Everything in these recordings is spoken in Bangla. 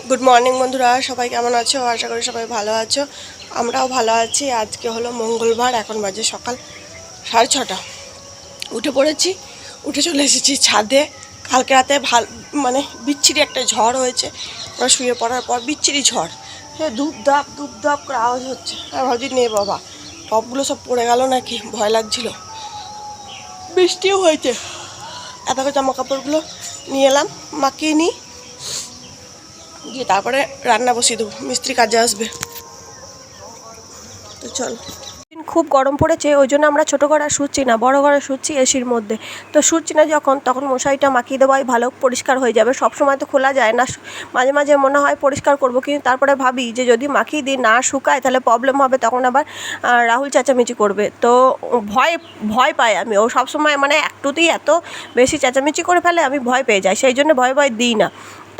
গুড মর্নিং বন্ধুরা, সবাই কেমন আছো? আশা করি সবাই ভালো আছো। আমরাও ভালো আছি। আজকে হলো মঙ্গলবার, এখন বাজে সকাল 6:30। উঠে পড়েছি, উঠে চলে এসেছি ছাদে। কালকে রাতে মানে বিচ্ছিরি একটা ঝড় হয়েছে। আমরা শুয়ে পড়ার পর বিচ্ছিরি ঝড়, হ্যাঁ, ধূপ ধাপ করে আওয়াজ হচ্ছে। আর ভাবছি নে বাবা, টপগুলো সব পড়ে গেল নাকি, ভয় লাগছিল। বৃষ্টিও হয়েছে। এত জামা কাপড়গুলো নিয়ে এলাম, মাখিয়ে নিই, গিয়ে তারপরে রান্না বসিয়ে দেবো, মিস্ত্রি কাজে আসবে। তো চল, খুব গরম পড়েছে, ওই জন্য আমরা ছোটো ঘরে শুচ্ছি না, বড় ঘরে শুচ্ছি এসির মধ্যে। তো শুচ্ছি না তখন মশারিটা মাখিয়ে দেওয়াই ভালো, পরিষ্কার হয়ে যাবে। সব সময় তো খোলা যায় না, মাঝে মাঝে মনে হয় পরিষ্কার করব, কিন্তু তারপরে ভাবি যে যদি মাখিয়ে দিই না শুকায় তাহলে প্রবলেম হবে, তখন আবার রাহুল চেঁচামেচি করবে। তো ভয় পাই আমি, ও সবসময় মানে একটুতেই এত বেশি চেঁচামেচি করে ফেলে, আমি ভয় পেয়ে যাই, সেই জন্য ভয় দিই না।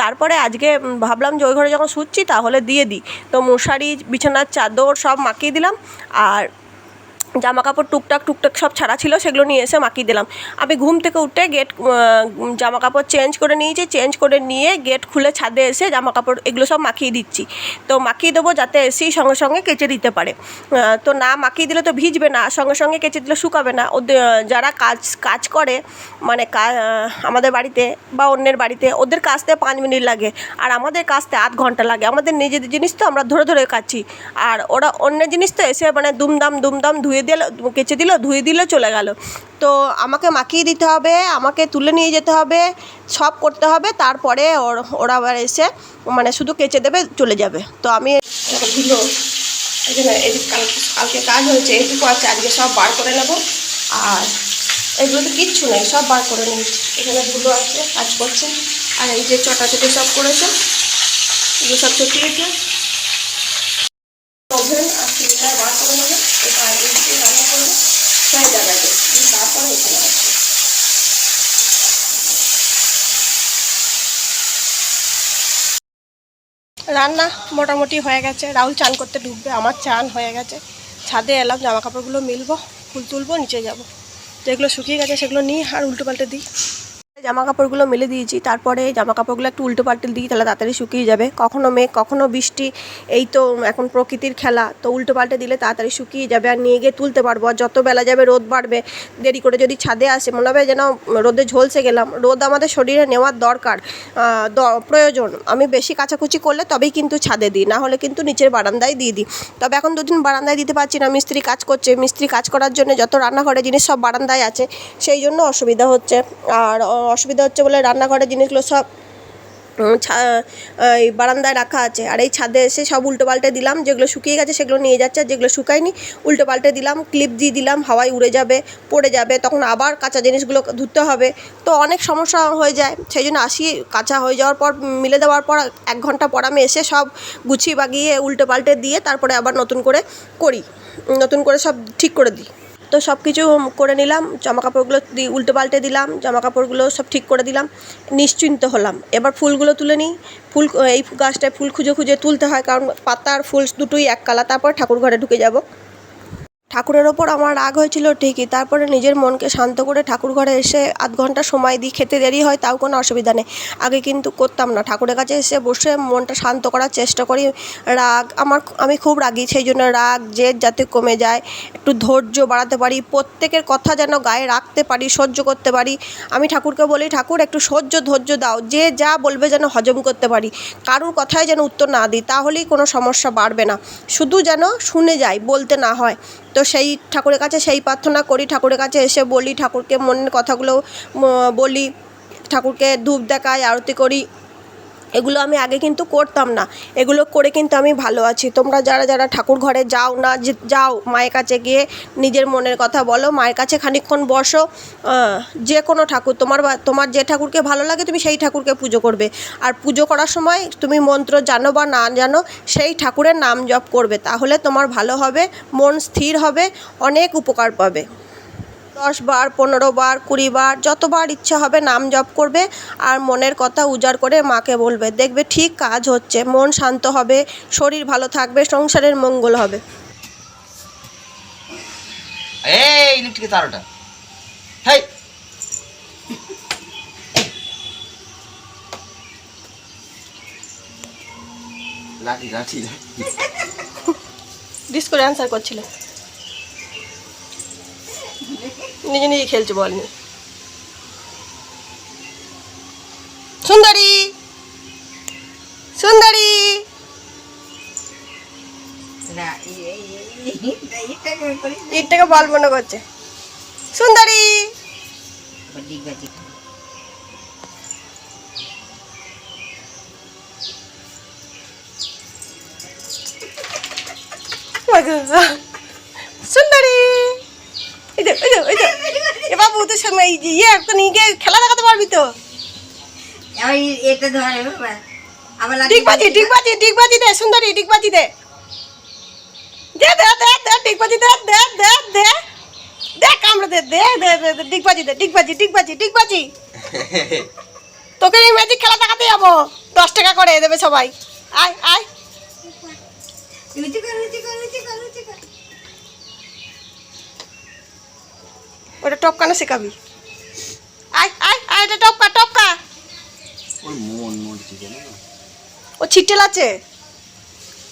তারপরে আজকে ভাবলাম যে ওই ঘরে যখন শুচ্ছি তাহলে দিয়ে দিই। তো মশারি, বিছানার চাদর সব মাখিয়ে দিলাম, আর জামা কাপড় টুকটাক সব ছাড়া ছিল, সেগুলো নিয়ে এসে মাখিয়ে দিলাম। আমি ঘুম থেকে উঠে জামা কাপড় চেঞ্জ করে নিয়েছি, চেঞ্জ করে নিয়ে গেট খুলে ছাদে এসে জামা কাপড় এগুলো সব মাখিয়ে দিচ্ছি। তো মাখিয়ে দেবো যাতে এসেই সঙ্গে সঙ্গে কেচে দিতে পারে। তো না মাখিয়ে দিলে তো ভিজবে না, সঙ্গে সঙ্গে কেচে দিলে শুকাবে না। ওদের যারা কাজ করে, মানে আমাদের বাড়িতে বা অন্যের বাড়িতে, ওদের কাচতে 5 মিনিট লাগে, আর আমাদের কাচতে আধ ঘন্টা লাগে। আমাদের নিজেদের জিনিস তো আমরা ধরে ধরে কাচি, আর ওরা অন্যের জিনিস তো এসে মানে দুমদাম ধুয়ে দিল, কেচে দিল, ধুয়ে দিলে চলে গেল। তো আমাকে মাখিয়ে দিতে হবে, আমাকে তুলে নিয়ে যেতে হবে, সব করতে হবে। তারপরে ওরা আবার এসে মানে শুধু কেচে দেবে, চলে যাবে। তো আমি ধুলো, এখানে কালকে কাজ হয়েছে, এইটুকু আছে, আজকে সব বার করে নেব। আর এগুলো তো কিচ্ছু নেই, সব বার করে নিয়েছি। এখানে ধুলো আছে, কাজ করছে। আর এই যে চটাচটি সব করেছে, এগুলো সব চটিয়েছে। ওভেন আর সিলিন্ডার বার করে নেবে, এটা আগে রান্না করবে সেই জায়গাতে, তারপরে এখানে আছে। রান্না মোটামুটি হয়ে গেছে, রাহুল চান করতে ঢুকবে, আমার চান হয়ে গেছে। ছাদে এলাম, জামা কাপড়গুলো মিলবো, ফুল তুলবো, নিচে যাব। যেগুলো শুকিয়ে গেছে সেগুলো নিই আর উল্টো পাল্টে দিই। জামা কাপড়গুলো মেলে দিয়েছি, তারপরে জামা কাপড়গুলো একটু উল্টো পাল্টে দিই, তাহলে তাড়াতাড়ি শুকিয়ে যাবে। কখনো মেঘ কখনো বৃষ্টি, এই তো এখন প্রকৃতির খেলা। তো উল্টো পাল্টে দিলে তাড়াতাড়ি শুকিয়ে যাবে, আর নিয়ে গিয়ে তুলতে পারবো। আর যত বেলা যাবে রোদ বাড়বে, দেরি করে যদি ছাদে আসে মনে হবে যেন রোদে ঝলসে গেলাম। রোদ আমাদের শরীরে নেওয়ার দরকার, প্রয়োজন। আমি বেশি কাচাকুচি করলে তবেই কিন্তু ছাদে দিই, না হলে কিন্তু নিচের বারান্দায় দিয়ে দিই। তবে এখন 2 দিন বারান্দায় দিতে পারছি না, মিস্ত্রি কাজ করছে। মিস্ত্রি কাজ করার জন্য যত রান্নাঘরে জিনিস সব বারান্দায় আছে, সেই জন্য অসুবিধা হচ্ছে। আর অসুবিধা হচ্ছে বলে রান্নাঘরের জিনিসগুলো সব এই বারান্দায় রাখা আছে। আর এই ছাদে এসে সব উল্টো পাল্টে দিলাম, যেগুলো শুকিয়ে গেছে সেগুলো নিয়ে যাচ্ছে, আর যেগুলো শুকায়নি উল্টো পাল্টে দিলাম। ক্লিপ দিয়ে দিলাম, হাওয়ায় উড়ে যাবে, পড়ে যাবে, তখন আবার কাঁচা জিনিসগুলো ধুতে হবে। তো অনেক সমস্যা হয়ে যায়, সেই জন্য আসি, কাঁচা হয়ে যাওয়ার পর মিলে দেওয়ার পর 1 ঘন্টা পর আমি এসে সব গুছিয়ে বাগিয়ে উল্টো পাল্টে দিয়ে তারপরে আবার নতুন করে সব ঠিক করে দিই। তো সব কিছু করে নিলাম, জামা কাপড়গুলো উল্টো পাল্টে দিলাম, জামা কাপড়গুলো সব ঠিক করে দিলাম, নিশ্চিন্ত হলাম। এবার ফুলগুলো তুলে নিই। এই গাছটায় ফুল খুঁজে খুঁজে তুলতে হয়, কারণ পাতা আর ফুল দুটোই এক কালার। তারপর ঠাকুর ঘরে ঢুকে যাব। ঠাকুরের ওপর আমার রাগ হয়েছিল ঠিকই, তারপরে নিজের মনকে শান্ত করে ঠাকুর ঘরে এসে আধ ঘন্টা সময় দিই। খেতে দেরি হয় তাও কোনো অসুবিধা নেই, আগে কিন্তু করতাম না। ঠাকুরের কাছে এসে বসে মনটা শান্ত করার চেষ্টা করি। আমি খুব রাগী, সেই জন্য রাগ জেদ যাতে কমে যায়, একটু ধৈর্য বাড়াতে পারি, প্রত্যেকের কথা যেন গায়ে রাখতে পারি, সহ্য করতে পারি। আমি ঠাকুরকে বলি, ঠাকুর একটু ধৈর্য দাও, যে যা বলবে যেন হজম করতে পারি, কারুর কথায় যেন উত্তর না দিই, তাহলেই কোনো সমস্যা বাড়বে না। শুধু যেন শুনে যাই, বলতে না হয়। তো সেই ঠাকুরের কাছে সেই প্রার্থনা করি, ঠাকুরের কাছে এসে বলি, ঠাকুরকে মনের কথাগুলো বলি, ঠাকুরকে ধূপ দেখাই, আরতি করি। এগুলো আমি আগে কিন্তু করতাম না, এগুলো করে কিন্তু আমি ভালো আছি। তোমরা যারা যারা ঠাকুর ঘরে যাও না, যাও, মায়ের কাছে গিয়ে নিজের মনের কথা বলো, মায়ের কাছে খানিকক্ষণ বসো। যে কোনো ঠাকুর, তোমার যে ঠাকুরকে ভালো লাগে তুমি সেই ঠাকুরকে পুজো করবে। আর পুজো করার সময় তুমি মন্ত্র জানো বা না জানো, সেই ঠাকুরের নাম জপ করবে, তাহলে তোমার ভালো হবে, মন স্থির হবে, অনেক উপকার পাবে। 10 বার, 15 বার, 20 বার, যতবার ইচ্ছা হবে নাম জপ করবে, আর মনের কথা উজাড় করে মাকে বলবে, দেখবে ঠিক কাজ হচ্ছে, মন শান্ত হবে, শরীর ভালো থাকবে, সংসারের মঙ্গল হবে। এই ইলেকট্রিকের তারটা, হেই লাঠি লাঠি ডিস করে অ্যান্সার করছিল, নিজে নিজে খেলছে বল নিয়ে। সুন্দরী সুন্দরী ইটটাকে বল মনে করছে। সুন্দরী সুন্দরী এ বাবু তো ইয়ে তো নিয়ে খেলা দেখাতে পারবি তো। ডিগবাজি দে সুন্দরী, ডিগবাজি দে দে দে দে দে ডিগবাজি দে দে দে দে দে কামড়ে দে দে দে দে দে ডিগবাজি দে ডিগবাজি তোকে এই ম্যাজিক খেলা দেখাতে যাবো, 10 টাকা করে দেবে সবাই। আয় আয় ওটা টপকানো শেখাবি। আয় আয় আয় এটা টপকা ওর মন মরছে কেন? ও ছিটেল আছে,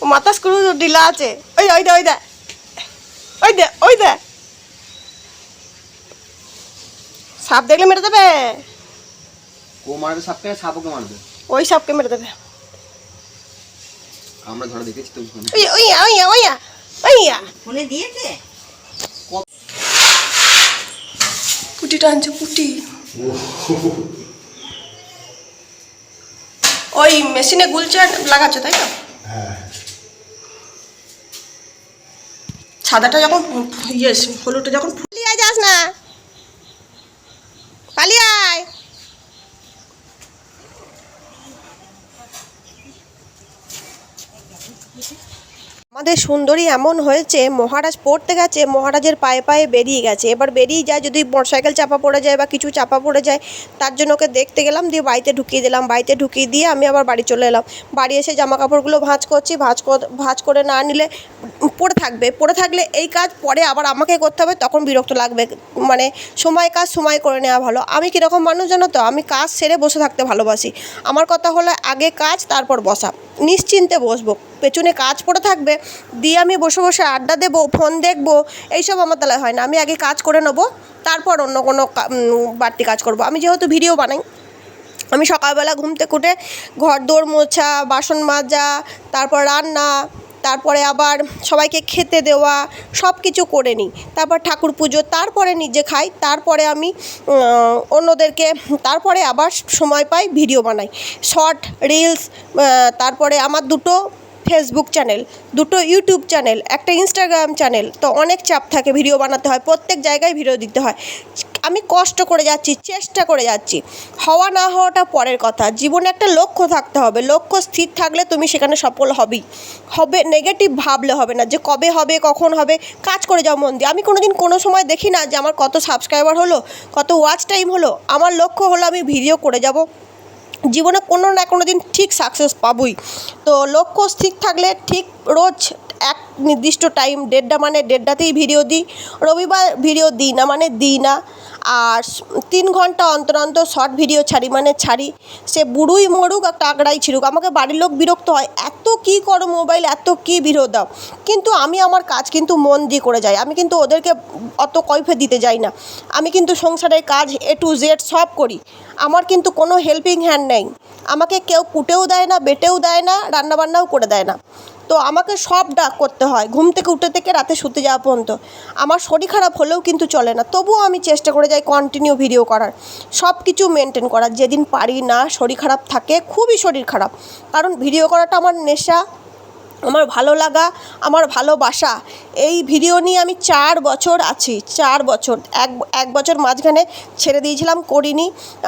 ও মাথা স্ক্রু ঢিলা আছে। ওই ওই দে ওই দে ওই দে ওই দে সাপ দেখলে মেরে দেবে। ও মারবে সাপকে, সাপকে মারবে। ওই সাপকে মেরে দেবে। আমরা ধরে দেখেছি তো ফোনে। ওই ওই ওই ওই ওই ফোনে দিয়েছে পুটি টানছে পুটি। ওই মেশিনে গুলছে লাগাচ্ছ তাই তো? সাদাটা যখন ইয়ে হলুদটা যখন পালিয়ে যাস না, পালিয়ে আয়। আমাদের সুন্দরী এমন হয়েছে, মহারাজ পড়তে গেছে, মহারাজের পায়ে পায়ে বেরিয়ে গেছে। এবার বেরিয়ে যায়, যদি মোটরসাইকেল চাপা পড়ে যায় বা কিছু চাপা পড়ে যায়, তার জন্য ওকে দেখতে গেলাম, দিয়ে বাড়িতে ঢুকিয়ে দিলাম। বাড়িতে ঢুকিয়ে দিয়ে আমি আবার বাড়ি চলে এলাম। বাড়ি এসে জামা কাপড়গুলো ভাঁজ করছি, ভাঁজ করে না নিলে পড়ে থাকলে এই কাজ পরে আবার আমাকে করতে হবে, তখন বিরক্ত লাগবে। মানে কাজ সময় করে নেওয়া ভালো। আমি কীরকম মানুষ জানো তো, আমি কাজ সেরে বসে থাকতে ভালোবাসি। আমার কথা হলো আগে কাজ তারপর বসা, নিশ্চিন্তে বসবো। পেছনে কাজ পড়ে থাকবে, দিয়ে আমি বসে বসে আড্ডা দেবো, ফোন দেখবো, এইসব আমার তাহলে হয় না। আমি আগে কাজ করে নেবো, তারপর অন্য কোনো বাড়তি কাজ করব। আমি যেহেতু ভিডিও বানাই, আমি সকালবেলা ঘুম থেকে উঠে ঘর দোর মোছা, বাসন মাজা, তারপর রান্না, তারপরে আবার সবাইকে খেতে দেওয়া, সব কিছু করে নিই। তারপর ঠাকুর পুজো, তারপরে নিজে খাই, তারপরে আমি অন্যদেরকে, তারপরে আবার সময় পাই ভিডিও বানাই, শর্ট রিলস। তারপরে আমার 2টো ফেসবুক চ্যানেল, 2টো ইউটিউব চ্যানেল, একটা ইনস্টাগ্রাম চ্যানেল। তো অনেক চাপ থাকে, ভিডিও বানাতে হয়, প্রত্যেক জায়গায় ভিডিও দিতে হয়। আমি কষ্ট করে যাচ্ছি, চেষ্টা করে যাচ্ছি। হওয়া না হওয়াটা পরের কথা, জীবনে একটা লক্ষ্য থাকতে হবে। লক্ষ্য স্থির থাকলে তুমি সেখানে সফল হবেই। নেগেটিভ ভাবলে হবে না যে কবে হবে, কখন হবে। কাজ করে যাও মন দিয়ে। আমি কোনোদিন কোনো সময় দেখি না যে আমার কত সাবস্ক্রাইবার হলো, কত ওয়াচ টাইম হলো। আমার লক্ষ্য হলো আমি ভিডিও করে যাব, জীবনে কোনো না কোনো দিন ঠিক সাকসেস পাবই। তো লক্ষ্য স্থির থাকলে ঠিক রোজ এক নির্দিষ্ট টাইম, 1:30 মানে 1:30তেই ভিডিও দিই। রবিবার ভিডিও দিই না মানে দিই না। আর 3 ঘন্টা অন্তর অন্তর শর্ট ভিডিও ছাড়ি মানে ছাড়ি। সে বুড়োই মরুক আর টাকরাই ছিড়ুক, আমাকে বাড়ির লোক বিরক্ত হয়, এত কী করো মোবাইল, এত কী ভিডিও দাও। কিন্তু আমি আমার কাজ কিন্তু মন দিয়ে করে যাই। আমি কিন্তু ওদেরকে অত কৈফিয়ত দিতে যাই না। আমি কিন্তু সংসারের কাজ A to Z সব করি। আমার কিন্তু কোনো হেল্পিং হ্যান্ড নেই। আমাকে কেউ কুটেও দেয় না, বেটেও দেয় না, রান্নাবান্নাও করে দেয় না। তো আমাকে সবটা করতে হয়, ঘুম থেকে উঠে থেকে রাতে শুতে যাওয়া পর্যন্ত। আমার শরীর খারাপ হলেও কিন্তু চলে না, তবুও আমি চেষ্টা করে যাই কন্টিনিউ ভিডিও করার, সব কিছু মেনটেন করার। যেদিন পারি না, শরীর খারাপ থাকে, খুবই শরীর খারাপ, কারণ ভিডিও করাটা আমার নেশা, আমার ভালো লাগা, আমার ভালোবাসা। এই ভিডিও নিয়ে আমি 4 বছর আছি, 4 বছর। এক বছর মাঝখানে ছেড়ে দিয়েছিলাম, করিনি।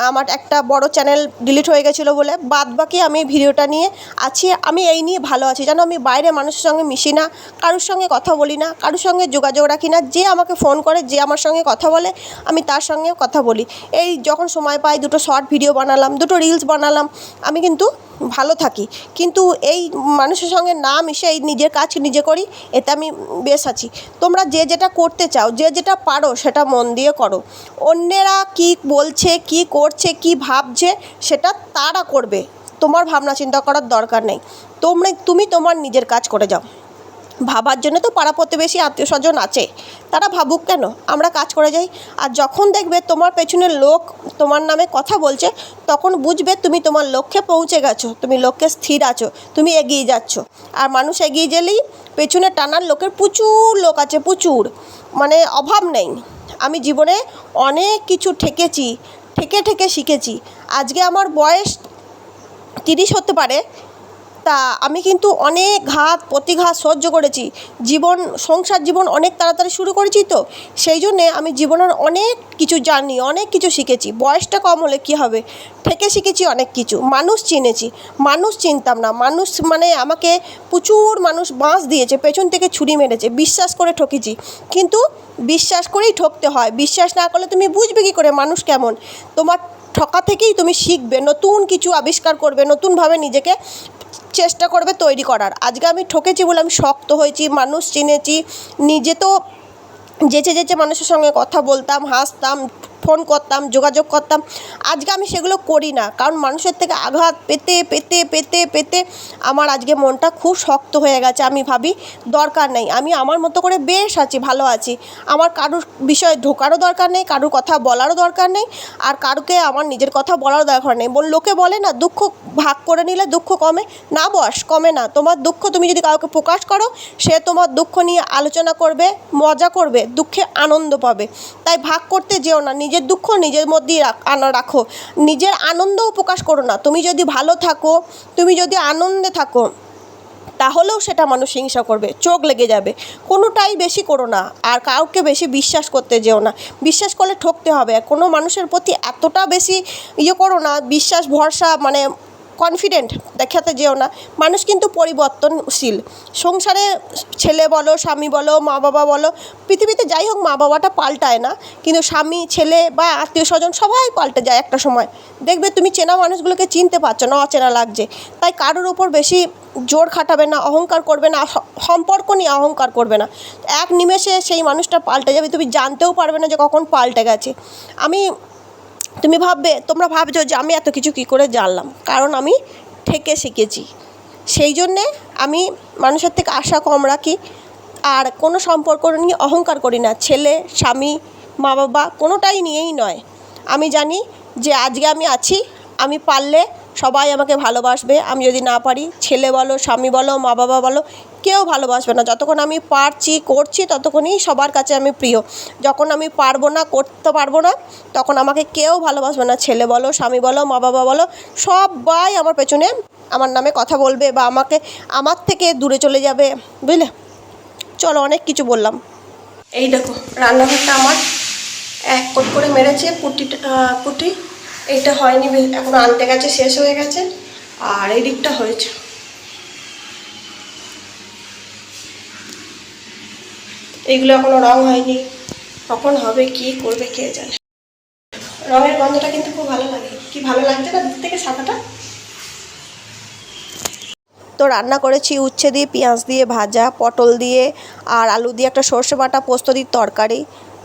আমার একটা বড় চ্যানেল ডিলিট হয়ে গেছিলো বলে, বাদবাকি আমি ভিডিওটা নিয়ে আছি। আমি এই নিয়ে ভালো আছি জানো। আমি বাইরে মানুষের সঙ্গে মিশি না, কারোর সঙ্গে কথা বলি না, কারোর সঙ্গে যোগাযোগ রাখি না। যে আমাকে ফোন করে, যে আমার সঙ্গে কথা বলে, আমি তার সঙ্গে কথা বলি। এই যখন সময় পাই 2টো শর্ট ভিডিও বানালাম, 2টো রিলস বানালাম, আমি কিন্তু ভালো থাকি। কিন্তু এই মানুষের সঙ্গে না মিশে এই নিজের কাজ নিজে করি, এতে আমি বেশ আছি। তোমরা যে যেটা করতে চাও, যে যেটা পারো, সেটা মন দিয়ে করো। অন্যেরা কী বলছে, কী করছে, কী ভাবছে, সেটা তারা করবে। তোমার ভাবনা চিন্তা করার দরকার নেই। তুমি তোমার নিজের কাজ করে যাও। ভাবার জন্য তো পাড়া প্রতিবেশী আত্মীয় স্বজন আছে, তারা ভাবুক কেন, আমরা কাজ করে যাই। আর যখন দেখবে তোমার পেছনের লোক তোমার নামে কথা বলছে, তখন বুঝবে তুমি তোমার লক্ষ্যে পৌঁছে গেছো, তুমি লক্ষ্যে স্থির আছো, তুমি এগিয়ে যাচ্ছ। আর মানুষ এগিয়ে গেলেই পেছনে টানার লোকের প্রচুর লোক আছে, প্রচুর, মানে অভাব নেই। আমি জীবনে অনেক কিছু ঠেকে শিখেছি। আজকে আমার বয়স 30 হতে পারে, তা আমি কিন্তু অনেক প্রতিঘাত সহ্য করেছি। সংসার জীবন অনেক তাড়াতাড়ি শুরু করেছি, তো সেই জন্যে আমি জীবনের অনেক কিছু জানি, অনেক কিছু শিখেছি। বয়সটা কম হলে কী হবে, থেকে শিখেছি অনেক কিছু। মানুষ চিনেছি, মানুষ চিনতাম না। মানুষ মানে আমাকে প্রচুর মানুষ বাঁশ দিয়েছে, পেছন থেকে ছুরি মেরেছে, বিশ্বাস করে ঠকেছি। কিন্তু বিশ্বাস করেই ঠকতে হয়, বিশ্বাস না করলে তুমি বুঝবে কী করে মানুষ কেমন। তোমার ঠকা থেকেই তুমি শিখবে, নতুন কিছু আবিষ্কার করবে, নতুনভাবে নিজেকে চেষ্টা করবে তৈরি করার। আজকে আমি ঠকেছি বলে আমি শক্ত হয়েছি, মানুষ চিনেছি। নিজে তো যেচে মানুষের সঙ্গে কথা বলতাম, হাসতাম, ফোন করতাম, যোগাযোগ করতাম। আজকে আমি সেগুলো করি না, কারণ মানুষের থেকে আঘাত পেতে আমার আজকে মনটা খুব শক্ত হয়ে গেছে। আমি ভাবি দরকার নেই, আমি আমার মতো করে বেশ আছি, ভালো আছি। আমার কারুর বিষয়ে ঢোকারও দরকার নেই, কারুর কথা বলারও দরকার নেই, আর কারুকে আমার নিজের কথা বলারও দরকার নেই। লোকে বলে না, দুঃখ ভাগ করে নিলে দুঃখ কমে, না বস, কমে না। তোমার দুঃখ তুমি যদি কাউকে প্রকাশ করো, সে তোমার দুঃখ নিয়ে আলোচনা করবে, মজা করবে, দুঃখে আনন্দ পাবে। তাই ভাগ করতে যেও না, নিজের দুঃখ নিজের মধ্যেই রাখো। নিজের আনন্দও প্রকাশ করো না। তুমি যদি ভালো থাকো, তুমি যদি আনন্দে থাকো, তাহলেও সেটা মানুষ হিংসা করবে, চোখ লেগে যাবে। কোনোটাই বেশি করো না, আর কাউকে বেশি বিশ্বাস করতে যেও না। বিশ্বাস করলে ঠকতে হবে। কোনো মানুষের প্রতি এতটা বেশি করো না, বিশ্বাস ভরসা মানে কনফিডেন্ট দেখাতে যেও না। মানুষ কিন্তু পরিবর্তনশীল। সংসারে ছেলে বলো, স্বামী বলো, মা বাবা বলো, পৃথিবীতে যাই হোক, মা বাবাটা পাল্টায় না, কিন্তু স্বামী, ছেলে বা আত্মীয় স্বজন সবাই পাল্টে যায় একটা সময়। দেখবে তুমি চেনা মানুষগুলোকে চিনতে পারছো না, অচেনা লাগছে। তাই কারোর ওপর বেশি জোর খাটাবে না, অহংকার করবে না, সম্পর্ক নিয়ে অহংকার করবে না। এক নিমেষে সেই মানুষটা পাল্টে যাবে, তুমি জানতেও পারবে না যে কখন পাল্টে গেছে। তোমরা ভাবছো যে আমি এত কিছু কী করে জানলাম, কারণ আমি ঠেকে শিখেছি। সেই জন্যে আমি মানুষের থেকে আশা কম রাখি, আর কোনো সম্পর্ক নিয়ে অহংকার করি না। ছেলে, স্বামী, মা বাবা কোনোটাই নিয়েই নয়। আমি জানি যে আজকে আমি আছি, আমি পারলে সবাই আমাকে ভালোবাসবে। আমি যদি না পারি, ছেলে বলো, স্বামী বলো, মা বাবা বলো, কেউ ভালোবাসবে না। যতক্ষণ আমি করছি, ততক্ষণই সবার কাছে আমি প্রিয়। যখন আমি করতে পারবো না, তখন আমাকে কেউ ভালোবাসবে না। ছেলে বলো, স্বামী বলো, মা বাবা বলো, সবাই আমার পেছনে আমার নামে কথা বলবে, বা আমার থেকে দূরে চলে যাবে, বুঝলে। চলো, অনেক কিছু বললাম। এই দেখো, রান্নাঘরটা আমার এক কোট করে মেরেছে পুটি। এইটা হয়নি, এখন আনতে গেছে, শেষ হয়ে গেছে। আর এই দিকটা হয়েছে। এইগুলো এখনো রং হয়নি, কখন হবে, কি করবে কে জানে। রঙের গন্ধটা কিন্তু খুব ভালো লাগে। কি ভালো লাগছে না দূর থেকে সাদাটা। তো রান্না করেছি উচ্ছে দিয়ে, পেঁয়াজ দিয়ে ভাজা, পটল দিয়ে আর আলু দিয়ে একটা সর্ষে বাটা পোস্ত দিয়ে তরকারি।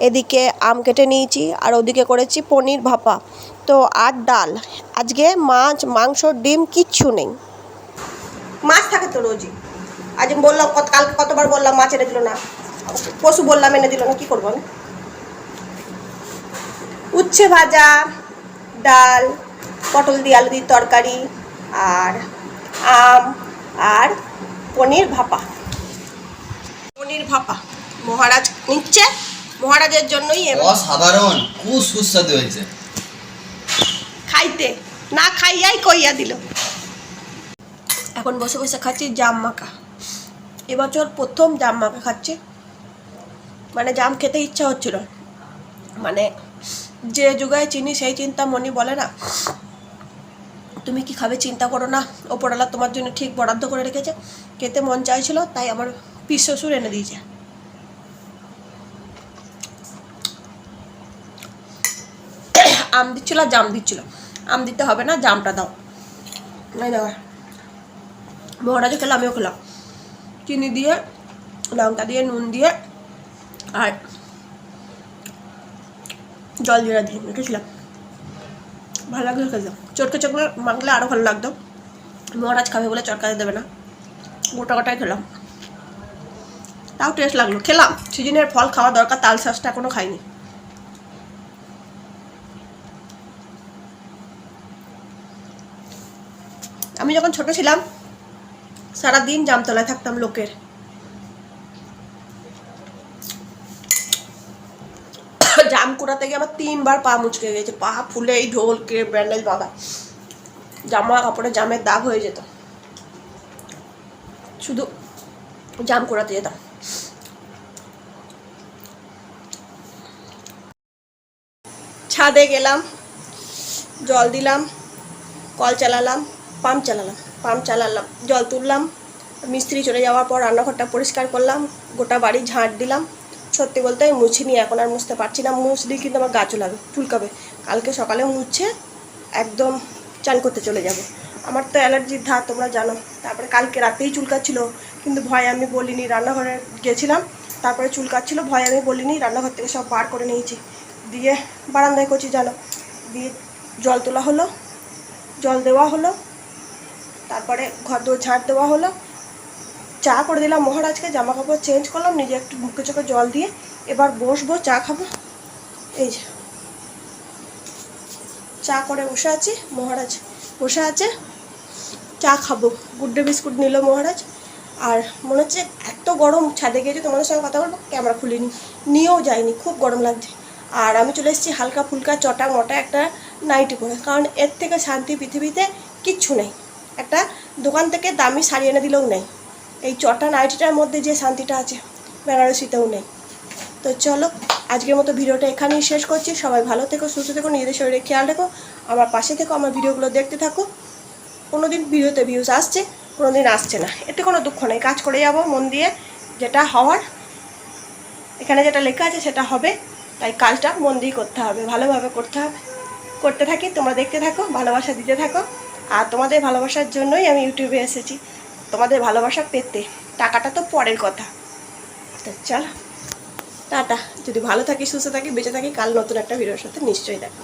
এদিকে আম কেটে নিয়েছি, আর ওদিকে করেছি পনির ভাপা। তো আর ডাল। আজকে মাছ, মাংস, ডিম কিচ্ছু নেই। মাছ থাকে তো রোজই। আজ বললাম, কালকে কতবার বললাম, মাছ এনে দিল না। পশু বললাম, এনে দিল না, কী করবো আমি। উচ্ছে ভাজা, ডাল, পটল দিয়ে আলু দিয়ে তরকারি, আর আম, আর পনির ভাপা। মহারাজ নিচ্ছে, মহারাজের জন্যই অসাধারণ, খুব সুস্বাদু হয়েছে। খাইতে না খাইয়াই কইয়া দিল। এখন বসে বসে খাচ্ছি জাম মাখা। এবছর প্রথম জাম মাখা খাচ্ছি। মানে জাম খেতে ইচ্ছা হচ্ছিল, মানে যে যুগায় চিনি সেই চিন্তা মনি বলে না, তুমি কি খাবে চিন্তা করো না, ওপরওয়ালা তোমার জন্য ঠিক বরাদ্দ করে রেখেছে। খেতে মন চাইছিল, তাই আমার পিস শ্বশুর এনে দিয়েছে। আম দিচ্ছিল, জাম দিচ্ছিল। আম দিতে হবে না, জামটা দাও। নাই দেওয়া। মহারাজও খেলাম, আমিও খেলাম। চিনি দিয়ে, লঙ্কা দিয়ে, নুন দিয়ে, আর জল জিরা দিয়ে মেখেছিলাম। ভালো লাগলো খেলাম। চটকে চটকে মাখলে আরও ভালো লাগতো। মহারাজ খাবে বলে চটকাতে দেবে না, গোটা গোটাই খেলাম, তাও টেস্ট লাগলো। খেলাম, সিজনের ফল খাওয়া দরকার, তাল শাঁসটা এখনো খাইনি। আমি যখন ছোট ছিলাম সারাদিন জামতলায় থাকতাম লোকের, জাম কুড়াতে গিয়ে আমার 3বার পা মুচকে গেছে, পা ফুলে এই ঢোলকে ব্যান্ডেজ বাঁধা, জামা কাপড়ে জামের দাগ হয়ে যেত, শুধু জাম কুড়াতে যেতাম। ছাদে গেলাম, জল দিলাম, কল চালালাম, পাম্প চালালাম, জল তুললাম, মিস্ত্রি চলে যাওয়ার পর রান্নাঘরটা পরিষ্কার করলাম, গোটা বাড়ি ঝাঁট দিলাম। সত্যি বলতে আমি মুছিনি, এখন আর মুছতে পারছি না, মুছলেই কিন্তু আমার গা চুলকাবে। কালকে সকালে মুছে একদম চান করতে চলে যাব। আমার তো অ্যালার্জির ধার তোমরা জানো। তারপরে কালকে রাতেই চুলকাচ্ছিল, কিন্তু ভয় আমি বলিনি, রান্নাঘরে গেছিলাম, তারপরে চুলকাচ্ছিল, ভয় আমি বলিনি, রান্নাঘর থেকে সব বার করে নিয়েছি, দিয়ে বারান্দায় করছি জানো, দিয়ে জল তোলা হলো, জল দেওয়া হলো, তারপরে ঘর দোর ঝাঁট দেওয়া হলো, চা করে দিলাম মহারাজকে, জামা কাপড় চেঞ্জ করলাম, নিজে একটু মুখে চোখে জল দিয়ে এবার বসবো, চা খাবো। এই যে চা করে বসে আছি, মহারাজ বসে আছে, চা খাবো। গুড ডে বিস্কুট নিল মহারাজ। আর মনে হচ্ছে এত গরম, ছাদে গিয়েছে তোমাদের সঙ্গে কথা বলবো, ক্যামেরা খুলিনি, নিয়েও যাইনি, খুব গরম লাগছে। আর আমি চলে এসেছি হালকা ফুলকা চটা মোটা একটা নাইটি পরে, কারণ এর থেকে শান্তি পৃথিবীতে কিচ্ছু নেই। একটা দোকান থেকে দামি শাড়ি এনে দিলেও নেই, এই চটা নাইটিটার মধ্যে যে শান্তিটা আছে বেনারসিতেও নেই। তো চলো আজকের মতো ভিডিওটা এখানেই শেষ করছি। সবাই ভালো থেকো, সুস্থ থেকো, নিজেদের শরীরে খেয়াল রেখো, আমার পাশে থেকো, আমার ভিডিওগুলো দেখতে থাকো। কোনো দিন ভিডিওতে ভিউজ আসছে, কোনো দিন আসছে না, এতে কোনো দুঃখ নেই, কাজ করে যাবো মন দিয়ে, যেটা হওয়ার এখানে যেটা লেখা আছে সেটা হবে, তাই কাজটা মন দিয়ে করতে হবে, ভালোভাবে করতে হবে। করতে থাকি, তোমরা দেখতে থাকো, ভালোবাসা দিতে থাকো। আর তোমাদের ভালোবাসার জন্যই আমি ইউটিউবে এসেছি, তোমাদের ভালোবাসা পেতে, টাকাটা তো পরের কথা। তো চলো টাটা, যদি ভালো থাকি, সুস্থ থাকি, বেঁচে থাকি, কাল নতুন একটা ভিডিওর সাথে নিশ্চয়ই দেখো।